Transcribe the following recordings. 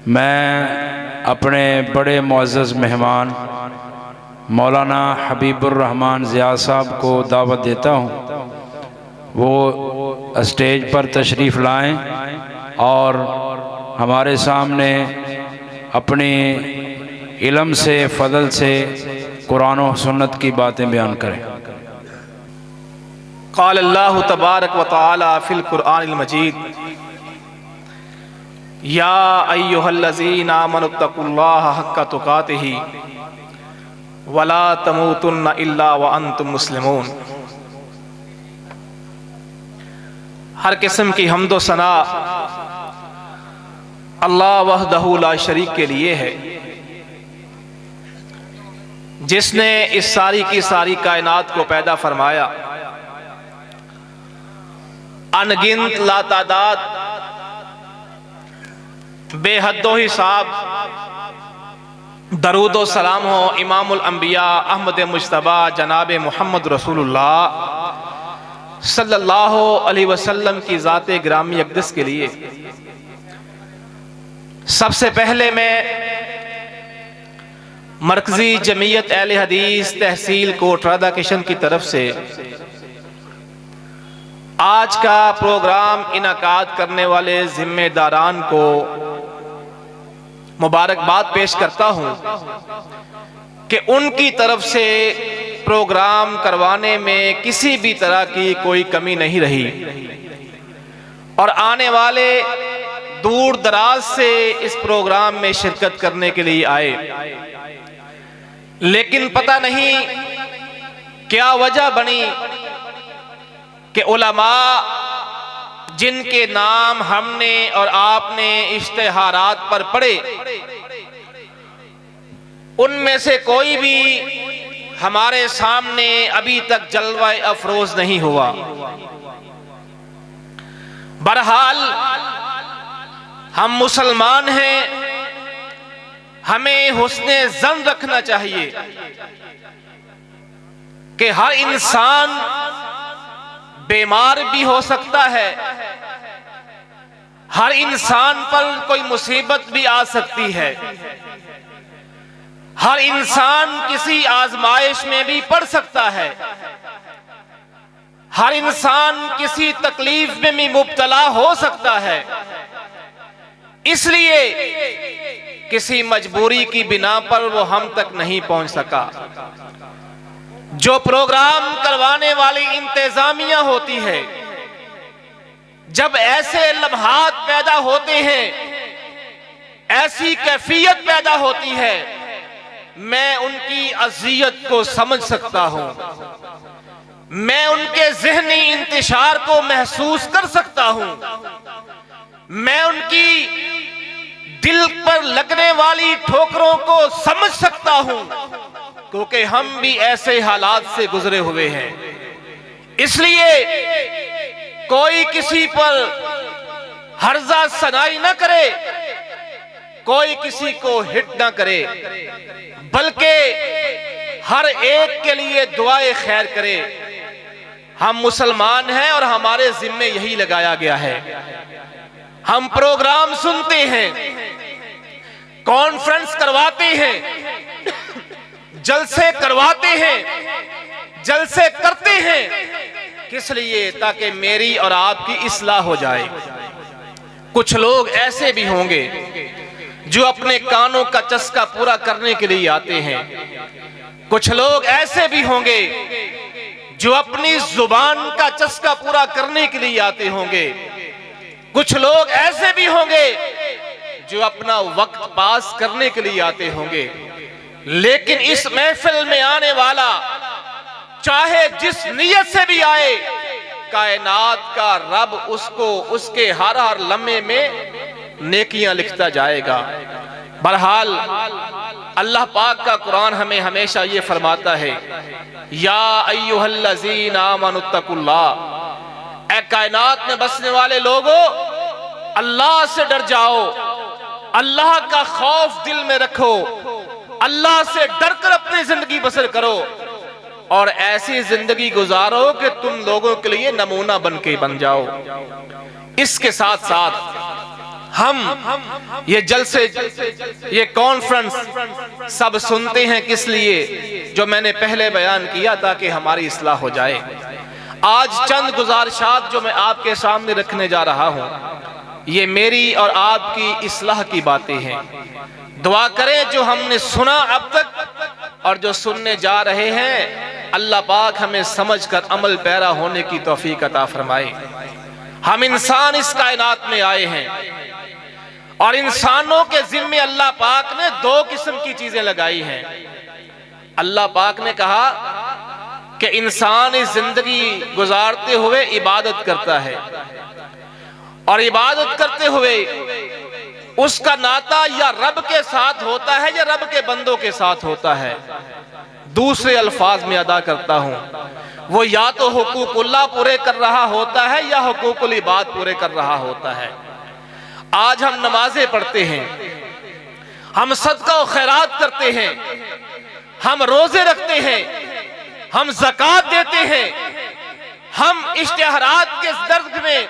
मैं अपने बड़े मुअज़्ज़ज़ मेहमान मौलाना हबीबुर्रहमान ज़िया साहब को दावत देता हूँ, वो स्टेज पर तशरीफ़ लाएं और हमारे सामने अपने इल्म से फ़ज़ल से कुरान और सुन्नत की बातें बयान करें। क़ाल अल्लाहु तबारक व तआला फ़िल क़ुरआनिल मजीद या अय्युहल्लज़ीना आमनुत्तक़ुल्लाह हक़्क़ तुक़ातिही वला तमूतुन्ना इल्ला व अंतुम मुस्लिमून। हर किस्म की हम्दो सना अल्लाह वहदहू ला शरीक के लिए है, जिसने इस सारी की सारी कायनात को पैदा फरमाया। अनगिनत लातादाद बेहद्दो हिसाब दरूदो सलाम हो इमामुल अंबिया अहमद मुज्तबा जनाब मोहम्मद रसूलुल्लाह सल्लल्लाहु अलैहि वसल्लम की ज़ाते ग्रामी अक़दस के लिए। सबसे पहले मैं मरकज़ी जमीयत अहले हदीस तहसील कोटरादा किशन की तरफ से आज का प्रोग्राम इनाकाद करने वाले जिम्मेदारान को मुबारकबाद पेश करता हूं कि उनकी तरफ से प्रोग्राम करवाने में किसी भी तरह की कोई कमी नहीं रही और आने वाले दूर दराज से इस प्रोग्राम में शिरकत करने के लिए आए। लेकिन पता नहीं क्या वजह बनी कि उलमा जिनके नाम हमने और आपने इश्तिहारात पर पढ़े, उनमें से कोई भी हमारे सामने अभी तक जलवा अफरोज नहीं हुआ। बहरहाल हम मुसलमान हैं, हमें हुस्ने ज़न रखना चाहिए कि हर इंसान बीमार भी हो सकता है, हर इंसान पर कोई मुसीबत भी आ सकती है, हर इंसान किसी आजमाइश में भी पड़ सकता है, हर इंसान किसी तकलीफ में भी मुब्तला हो सकता है। इसलिए किसी मजबूरी की बिना पर वो हम तक नहीं पहुंच सका। जो प्रोग्राम करवाने वाली इंतजामिया होती है, जब ऐसे लम्हात पैदा होते हैं, ऐसी कैफियत पैदा होती है, मैं उनकी अज़ियत को समझ सकता हूं, मैं उनके ज़हनी इंतशार को महसूस कर सकता हूं, मैं उनकी दिल पर लगने वाली ठोकरों को समझ सकता हूं, क्योंकि हम भी ऐसे हालात से गुजरे हुए हैं। इसलिए कोई किसी पर हर्जा सनाई न करे, कोई किसी को हिट न करे, बल्कि हर एक के लिए दुआए खैर करे। हम मुसलमान हैं और हमारे जिम्मे यही लगाया गया है। हम प्रोग्राम सुनते हैं, कॉन्फ्रेंस करवाते हैं, जलसे करवाते हैं, जलसे करते हैं, किस लिए? ताकि मेरी और आपकी इस्लाह हो जाए। कुछ लोग ऐसे भी होंगे जो अपने कानों का चस्का पूरा करने के लिए आते हैं, कुछ लोग ऐसे भी होंगे जो अपनी जुबान का चस्का पूरा करने के लिए आते होंगे, कुछ लोग ऐसे भी होंगे जो अपना वक्त पास करने के लिए आते होंगे। लेकिन इस महफिल में आने वाला चाहे जिस नियत से भी आए, कायनात का रब उसको उसके हर हर लम्हे में नेकियां लिखता जाएगा। बहरहाल अल्लाह पाक का कुरान हमें हमेशा ये फरमाता है, या अय्युहल्लज़ीना आमनुत्तकुल्लाह, ऐ कायनात में बसने वाले लोगों, अल्लाह से डर जाओ, अल्लाह का खौफ दिल में रखो, अल्लाह से डरकर अपनी जिंदगी बसर करो और ऐसी जिंदगी गुजारो कि तुम लोगों के लिए नमूना बन जाओ। इसके साथ साथ हम ये जलसे, ये कॉन्फ्रेंस सब सुनते हैं किस लिए? जो मैंने पहले बयान किया ताकि हमारी इस्लाह हो जाए। आज चंद गुजारिशात जो मैं आपके सामने रखने जा रहा हूं, ये मेरी और आपकी इस्लाह की बातें हैं। दुआ करें जो हमने सुना अब तक और जो सुनने जा रहे हैं, अल्लाह पाक हमें समझकर अमल पैरा होने की तौफीक अता फरमाए। हम इंसान इस कायनात में आए हैं और इंसानों के जिम्मे अल्लाह पाक ने दो किस्म की चीजें लगाई हैं। अल्लाह पाक ने कहा कि इंसान इस जिंदगी गुजारते हुए इबादत करता है और इबादत करते हुए उसका नाता या रब के साथ होता है या रब के बंदों के साथ होता है। दूसरे अल्फाज में अदा करता हूं, वो या तो हुकूकुल्लाह पूरे कर रहा होता है या हुकूकुल इबाद पूरे कर रहा होता है। आज हम नमाजें पढ़ते हैं, हम सदका और खैरात करते हैं, हम रोजे रखते हैं, हम ज़कात देते हैं, हम इश्तिहारात के दर्द में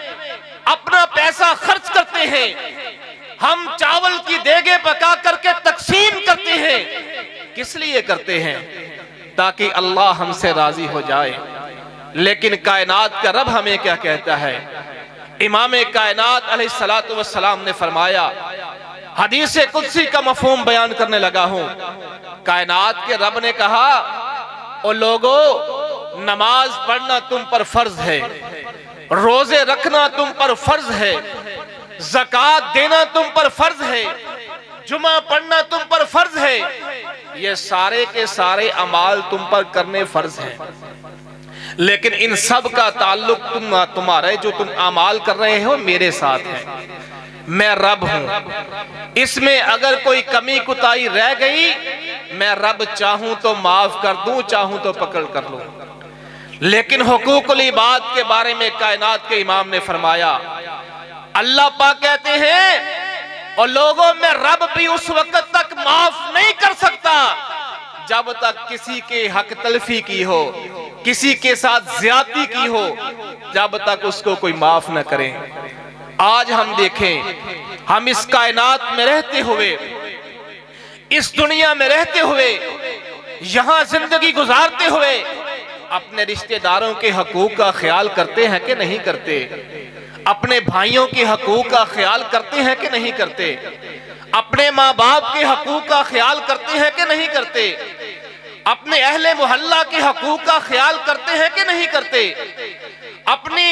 अपना पैसा खर्च करते हैं, हम चावल की देगे पका करके तकसीम करते हैं। किस लिए करते हैं? ताकि अल्लाह हमसे राजी हो जाए। लेकिन कायनात का रब हमें क्या कहता है? इमाम कायनात अलैहिस्सलातु वस्सलाम ने फरमाया, हदीस कुदसी का मफहूम बयान करने लगा हूं। कायनात के रब ने कहा, ओ लोगों, नमाज पढ़ना तुम पर फर्ज है, रोजे रखना तुम पर फर्ज है, ज़कात देना तुम पर फर्ज है, जुमा पढ़ना तुम पर फर्ज है। ये सारे के सारे अमाल तुम पर करने फर्ज हैं। लेकिन इन सब का ताल्लुक तुम्हारे जो तुम अमाल कर रहे हो मेरे साथ है। मैं रब हूं। इसमें अगर कोई कमी कुताही रह गई, मैं रब चाहूं तो माफ कर दूं, चाहूं तो पकड़ कर लूं। लेकिन हुकूकुल इबाद के बारे में कायनात के इमाम ने फरमाया, अल्लाह पाक कहते हैं, और लोगों में रब भी उस वक्त तक माफ नहीं कर सकता जब तक किसी के हक तलफी की हो, किसी के साथ ज्यादती की हो, जब तक उसको कोई माफ न करे। आज हम देखें, हम इस कायनात में रहते हुए, इस दुनिया में रहते हुए, यहां जिंदगी गुजारते हुए अपने रिश्तेदारों के हकूक का ख्याल करते हैं कि नहीं करते? अपने भाइयों के हकूक का ख्याल करते हैं कि नहीं करते? अपने माँ बाप के हकूक का ख्याल करते हैं कि नहीं करते? अपने अहले मोहल्ला के हकूक का ख्याल करते हैं कि नहीं करते? अपनी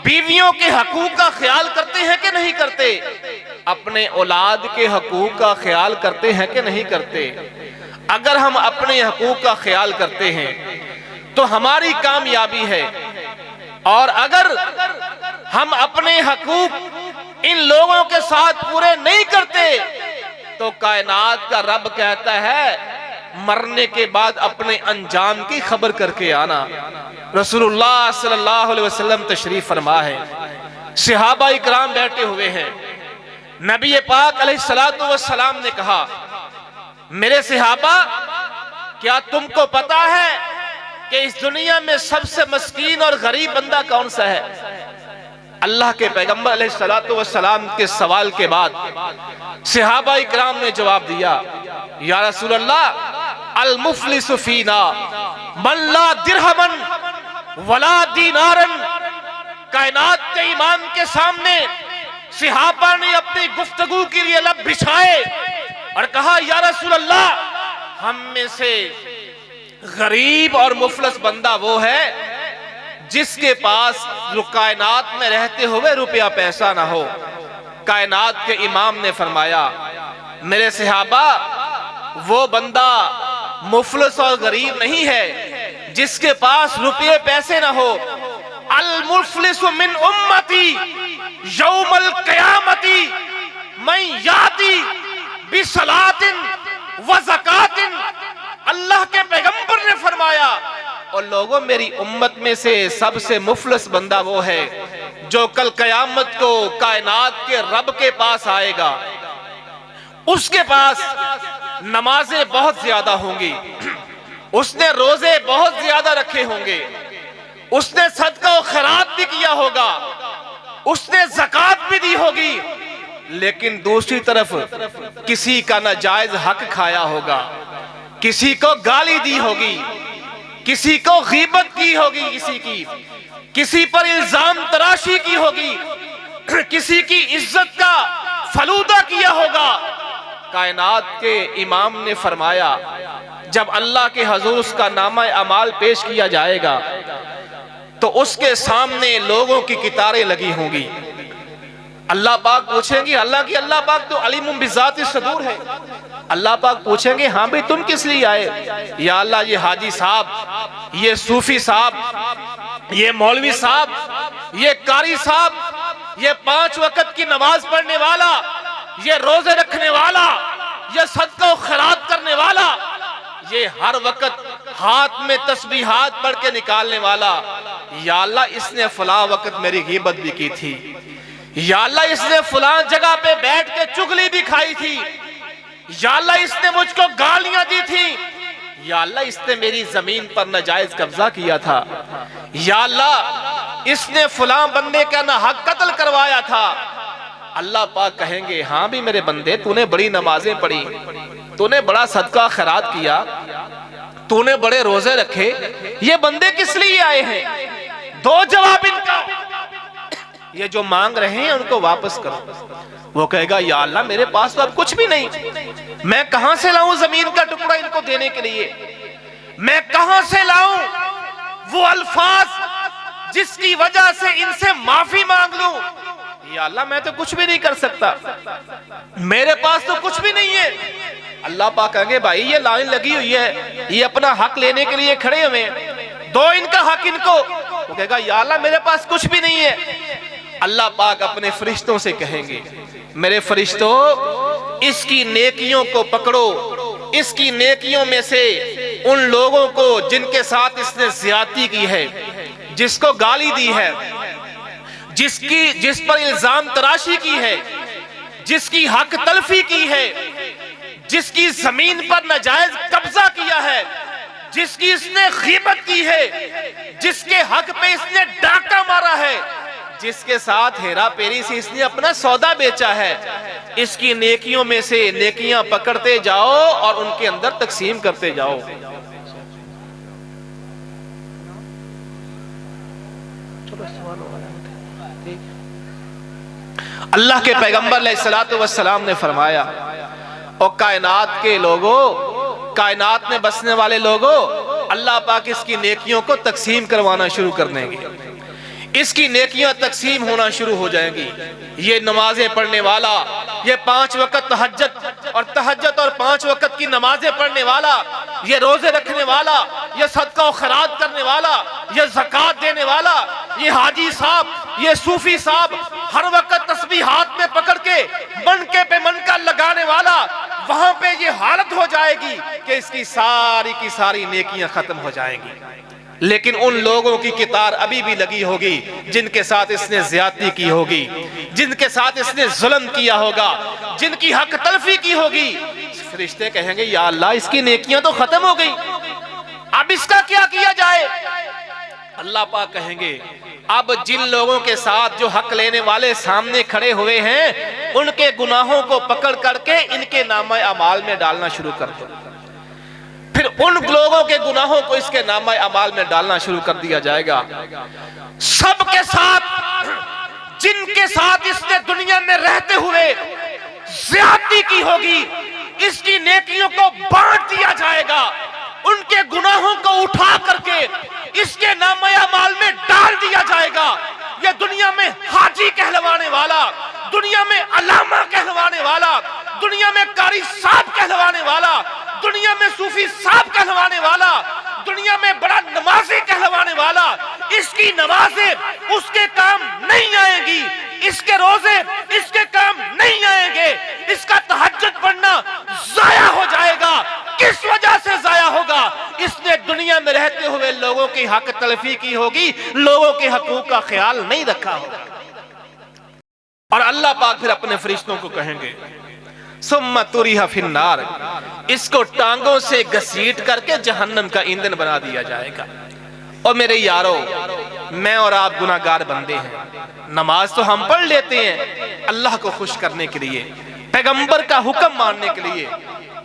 बीवियों के हकूक का ख्याल करते हैं कि नहीं करते? अपने औलाद के हकूक का ख्याल करते हैं कि नहीं करते? अगर हम अपने हकूक का ख्याल करते हैं तो हमारी कामयाबी है, और अगर हम अपने हकूक इन लोगों के साथ पूरे नहीं करते तो कायनात का रब कहता है, मरने के बाद अपने अंजाम की खबर करके आना। रसूलुल्लाह सल्लल्लाहु अलैहि वसल्लम तशरीफ फरमा है, सहाबा इकराम बैठे हुए हैं। नबी पाक अलैहिस्सलातु वस्सलाम ने कहा, मेरे सहाबा, क्या तुमको पता है कि इस दुनिया में सबसे मस्कीन और गरीब बंदा कौन सा है? अल्लाह के पैगंबर अलैहिस्सलातु वस्सलाम के सवाल के बाद सहाबा इकराम ने जवाब दिया, या रसूल अल्लाह, अल मुफलिसु फीना मन ला दिरहमन वला दीनारन। कायनात के इमाम के सामने सहाबा ने अपनी गुफ्तगू के लिए लब बिछाए और कहा, या रसूल अल्लाह, हम में से गरीब और मुफलस बंदा वो है जिसके पास कायनात में रहते हुए रुपया पैसा ना हो। कायनात के इमाम ने फरमाया, मेरे सहाबा, वो बंदा मुफलस और गरीब नहीं है जिसके पास रुपये पैसे ना हो। अल मुफलिसु मिन उम्मती यौमल क़यामती मैं याती बिसलातिन व ज़कातिन। अल्लाह के पैगंबर ने फरमाया, और लोगों, मेरी उम्मत में से सबसे मुफलस बंदा वो है जो कल कयामत को कायनात के रब के पास आएगा। उसके पास नमाजें बहुत ज्यादा होंगी, उसने रोजे बहुत ज्यादा रखे होंगे, उसने सदका और खैरात भी किया होगा, उसने ज़कात भी दी होगी, लेकिन दूसरी तरफ किसी का नाजायज हक खाया होगा, किसी को गाली दी होगी, किसी को गीबत की होगी, किसी पर इल्जाम तराशी की होगी, किसी की इज्जत का फलूदा किया होगा। कायनात के इमाम ने फरमाया जब अल्लाह के हजूर उसका नामा अमाल पेश किया जाएगा तो उसके सामने लोगों की कितारें लगी होंगी। अल्लाह पाक पूछेंगे, अल्लाह पाक तो अलीमुम बिज़ाति सदूर है। अल्लाह पाक पूछेंगे हाँ भाई तुम किस लिए आए? या अल्लाह ये हाजी साहब, ये सूफी साहब, ये मौलवी साहब, ये कारी साहब, ये 5 वक्त की नमाज पढ़ने वाला, ये रोजे रखने वाला, ये सदका खैरात करने वाला, ये हर वक्त हाथ में तस्बीहात पढ़ के निकालने वाला, या अल्लाह इसने फलां वक्त मेरी गीबत भी की थी, या अल्लाह इसने फलां जगह पे बैठ के चुगली भी खाई थी, या अल्लाह इसने मुझको गालियां दी थी, या अल्लाह इसने मेरी जमीन पर नाजायज कब्जा किया था, या अल्लाह इसने फलां बंदे का ना हक कत्ल करवाया था। अल्लाह पाक कहेंगे हाँ भी मेरे बंदे, तूने बड़ी नमाजें पढ़ी, तूने बड़ा सदका खैरात किया, तूने बड़े रोजे रखे, ये बंदे किस लिए आए हैं? 2 जवाब इनका, ये जो मांग रहे हैं उनको वापस करो। वो कहेगा या अल्लाह मेरे पास तो अब कुछ भी नहीं, मैं कहां से लाऊं जमीन का टुकड़ा इनको देने के लिए? मैं कहां से लाऊं वो अल्फाज जिसकी वजह से इनसे माफी मांग लूं? या अल्लाह मैं तो कुछ भी नहीं कर सकता, मेरे पास तो कुछ भी नहीं है। अल्लाह पाक कहेंगे भाई ये लाइन लगी हुई है, ये अपना हक लेने के लिए खड़े हुए, दो इनका हक इनको। वो कहेगा या अल्लाह मेरे पास कुछ भी नहीं है। अल्लाह पाक अपने फरिश्तों से कहेंगे मेरे फरिश्तों इसकी नेकियों को पकड़ो, इसकी नेकियों में से उन लोगों को जिनके साथ इसने ज्यादती की है, जिसको गाली दी है, जिस पर इल्जाम तराशी की है, जिसकी हक तलफी की है, जिसकी जमीन पर नाजायज कब्जा किया है, जिसकी इसने गीबत की है, जिसके हक पे इसने डाका मारा है, जिसके साथ हेरा फेरी से इसने अपना सौदा बेचा है, इसकी नेकियों में से नेकियां पकड़ते जाओ और उनके अंदर तकसीम करते जाओ। अल्लाह के पैगंबर अलैहिस्सलातु वस्सलाम ने फरमाया और कायनात के लोगों, कायनात में बसने वाले लोगों, अल्लाह पाक इसकी नेकियों को तकसीम करवाना शुरू कर देंगे, इसकी नेकियां तकसीम होना शुरू हो जाएंगी। ये नमाजें पढ़ने वाला, ये 5 वक्त तहज्जुद और 5 वक्त की नमाजें पढ़ने वाला, ये रोजे रखने वाला, ये सदका और खैरात करने वाला, ये ज़कात देने वाला, ये हाजी साहब, ये सूफी साहब, हर वक्त तस्बीह हाथ में पकड़ के मनके पे मनका लगाने वाला, वहां पे ये हालत हो जाएगी कि इसकी सारी की सारी नेकियां खत्म हो जाएंगी। लेकिन उन लोगों की कितार अभी भी लगी होगी जिनके साथ इसने ज्यादती की होगी, जिनके साथ इसने जुल्म किया होगा, जिनकी हक तलफी की होगी। फरिश्ते कहेंगे या अल्लाह इसकी नेकियां तो खत्म हो गई, अब इसका क्या किया जाए? अल्लाह पाक कहेंगे अब जिन लोगों के साथ जो हक लेने वाले सामने खड़े हुए हैं उनके गुनाहों को पकड़ करके इनके नामा अमाल में डालना शुरू कर दो। फिर उन लोगों के गुनाहों को इसके नामा अमाल में डालना शुरू कर दिया जाएगा। सबके साथ जिनके साथ इसने दुनिया में रहते हुए ज्यादती की होगी, इसकी नेकियों को बांट दिया जाएगा, उनके गुनाहों को उठा करके इसके नामे अमाल में डाल दिया जाएगा। ये दुनिया में हाजी कहलवाने वाला, दुनिया में अलामा कहलवाने वाला, दुनिया में कारी साहब कहलवाने वाला, दुनिया में सूफी साहब कहलवाने वाला, दुनिया में बड़ा नमाजी कहलवाने वाला, इसकी नमाजें उसके काम नहीं आएंगी, इसके रोजे इसके काम नहीं आएंगे, इसका तहज्जुद पढ़ना जाया हो जाएगा। किस वजह से जाया होगा? इसने दुनिया में रहते हुए लोगों की हक तलफी की होगी, लोगों के हकूक का ख्याल नहीं रखा होगा। और अल्लाह पाक फिर अपने फरिश्तों को कहेंगे सुम्मा तुरिहा फिन्नार, इसको टांगों से घसीट करके जहन्नम का ईंधन बना दिया जाएगा। और मेरे यारों, मैं और आप गुनाहगार बंदे हैं। नमाज तो हम पढ़ लेते हैं अल्लाह को खुश करने के लिए, पैगंबर का हुक्म मानने के लिए।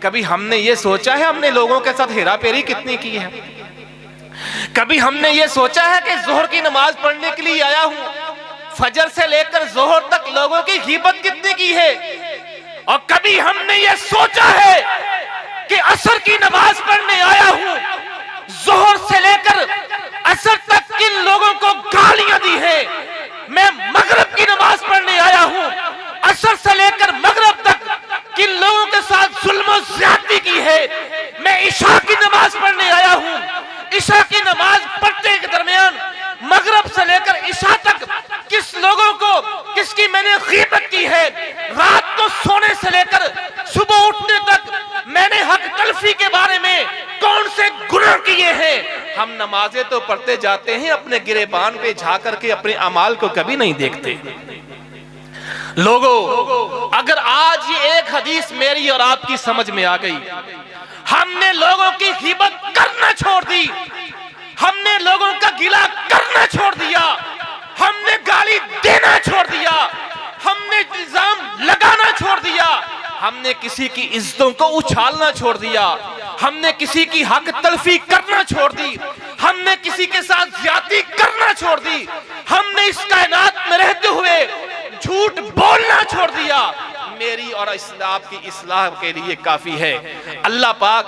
कभी हमने ये सोचा है हमने लोगों के साथ हेरा फेरी कितनी की है? कभी हमने ये सोचा है कि जोहर की नमाज पढ़ने के लिए आया हूं, फजर से लेकर जोहर तक लोगों की ग़ीबत कितनी की है? और कभी हमने ये सोचा है कि असर की नमाज पढ़ने आया हूं, जोहर से लेकर असर तक किन लोगों को गालियां दी है? मैं मगरिब की नमाज पढ़ने आया हूं, असर से लेकर मगरिब तक किन लोगों के साथ जुल्म और ज्यादती की है? मैं इशा की नमाज पढ़ने आया हूं, इशा की नमाज पढ़ने के दरमियान मगरिब से लेकर इशा तक किस लोगों को किसकी मैंने ग़ीबत की है? रात को सोने से लेकर सुबह उठने तक मैंने हक तलफी के बारे में कौन से गुनाह किए हैं? हम नमाजें तो पढ़ते जाते हैं, अपने गिरेबान पे झांक करके अपने अमाल को कभी नहीं देखते। लोगों, अगर आज ये एक हदीस मेरी और आपकी समझ में आ गई, हमने लोगों की ग़ीबत करना छोड़ दी, हमने लोगों का गिला करना छोड़ दिया, हमने गाली देना छोड़ दिया, हमने इल्जाम लगाना छोड़ दिया, हमने किसी की इज्जतों को उछालना छोड़ दिया, हमने किसी की हक तलफी करना छोड़ दी, हमने किसी के साथ ज्यादती करना छोड़ दी, हमने इस कायनात में रहते हुए झूठ बोलना छोड़ दिया। मेरी और आपकी इस्लाह के लिए काफी है। अल्लाह पाक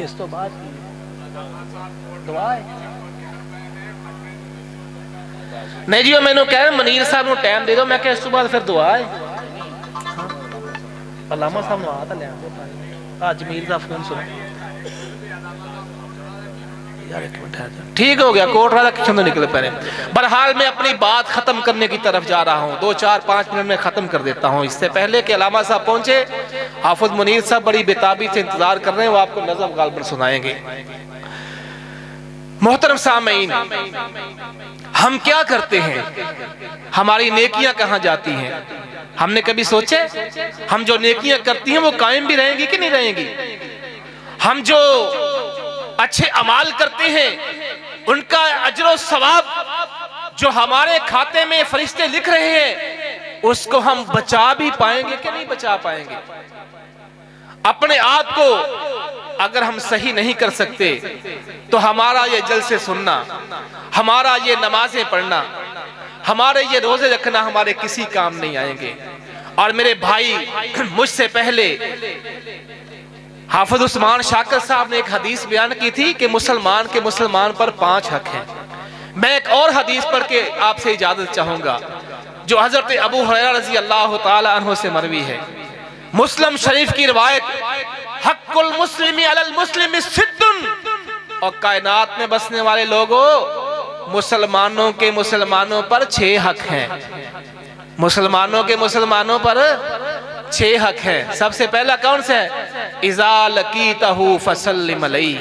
इस तो बात दुआ है नहीं जी, मैंने कहा मनीर साहब को टाइम दे दो, मैं इस तो बाद फिर दुआ है। अलामा साहब ने आता लिया जमीर साहब फोन सुनो यार, एक मिनट ठीक हो गया, कोट रहा किचन तो निकले पहले। बहरहाल मैं अपनी बात खत्म करने की तरफ जा रहा हूँ, 2-4-5 मिनट में खत्म कर देता हूँ। इससे पहले कि अलामा साहब पहुंचे, हाफिज मुनीर साहब बड़ी बेताबी से इंतजार कर रहे हैं, वो आपको नज़म गालबन सुनाएंगे। मोहतरम सामीन, हम क्या करते हैं? हमारी नेकियां कहां जाती हैं? हमने कभी सोचे हम जो नेकियां करती हैं वो कायम भी रहेंगी कि नहीं रहेंगी? हम जो अच्छे अमाल करते हैं उनका अजर सवाब जो हमारे खाते में फरिश्ते लिख रहे हैं, उसको हम बचा भी पाएंगे कि नहीं बचा पाएंगे? अपने आप को अगर हम सही नहीं कर सकते तो हमारा ये जलसे सुनना, हमारा ये नमाजें पढ़ना, हमारे ये रोजे रखना हमारे किसी काम नहीं आएंगे। और मेरे भाई, मुझसे पहले हाफिज उस्मान शाकिर साहब ने एक हदीस बयान की थी कि मुसलमान के मुसलमान पर 5 हक हैं। मैं एक और हदीस पढ़ के आपसे इजाजत चाहूंगा जो हजरत अबू हुरैरा रज़ी अल्लाह तआला अन्हु से मरवी है। मुस्लिम शरीफ की रिवायत, हक्कुल मुस्लिमी अलल मुस्लिमी सिद्दुन, और कायनात में बसने वाले लोगों, मुसलमानों के मुसलमानों पर 6 हक हैं। मुसलमानों के मुसलमानों पर 6 हक हैं। सबसे पहला कौन सा है? इज़ा लकीतहु फसल्लिम अलैहि,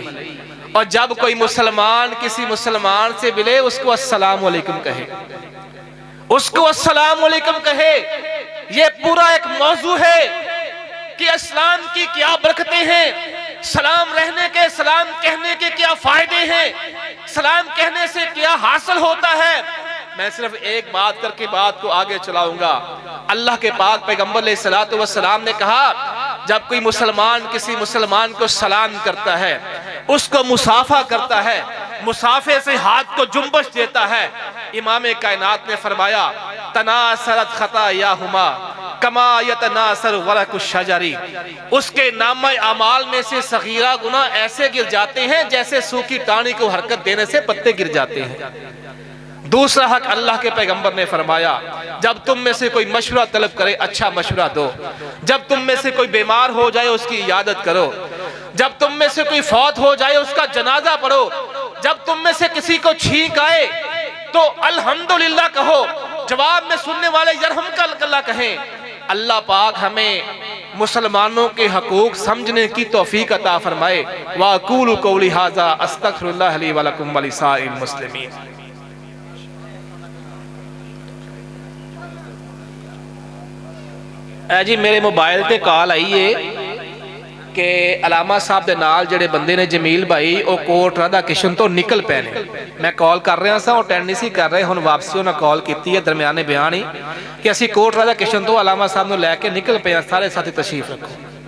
और जब कोई मुसलमान किसी मुसलमान से मिले उसको अस्सलाम वालेकुम कहे, उसको अस्सलाम वालेकुम कहे। ये पूरा एक मौजू है कि इस्लाम की क्या बरकतें हैं, सलाम रहने के, सलाम कहने के क्या फायदे हैं, सलाम कहने से क्या हासिल होता है। मैं सिर्फ एक बात करके बात को आगे चलाऊंगा। अल्लाह के पाक पैगंबर अलैहिस्सलातु वस्सलाम ने कहा, जब कोई मुसलमान किसी मुसलमान को सलाम करता है, उसको मुसाफा करता है, मुसाफे से हाथ को जुम्बश देता है, इमाम कायनात ने फरमाया, तनासरत खतायाहुमा कमा यतनासर वरकुश शजरी, उसके नामे अमाल में से सगीरा गुनाह ऐसे गिर जाते हैं जैसे सूखी टाणी को हरकत देने से पत्ते गिर जाते हैं। दूसरा हक अल्लाह के पैगंबर ने फरमाया, जब तुम में से कोई मशवरा तलब करे अच्छा मशवरा दो, जब तुम में से कोई बीमार हो जाए उसकी इयादत करो, जब तुम में से कोई फौत हो जाए उसका जनाजा पढ़ो, जब तुम में से किसी को छींक आए तो अल्हम्दुलिल्लाह कहो, जवाब में सुनने वाले यरहमकल्लाह कहें। अल्लाह पाक हमें मुसलमानों के हकूक समझने की तौफीक अता फरमाए। वाक़ूलु क़ौली हाज़ा अस्तग़फिरुल्लाह ली व लकुम व लिसाइरिल मुस्लिमीन। जी मेरे मोबाइल पे कॉल आई है कि अलामा साहब के नाल जिहड़े बंदे ने जमील भाई वो कोट राधा किशन तो निकल पे ने। मैं कॉल कर रहा सा, अटेंड नहीं सी कर रहे, हुण वापसी उन्हें कॉल की है दरमियाने बयान ही कि असी कोट राधा किशन तो अलामा साहब नूं लैके निकल पे। सारे साथी तशरीफ रखो।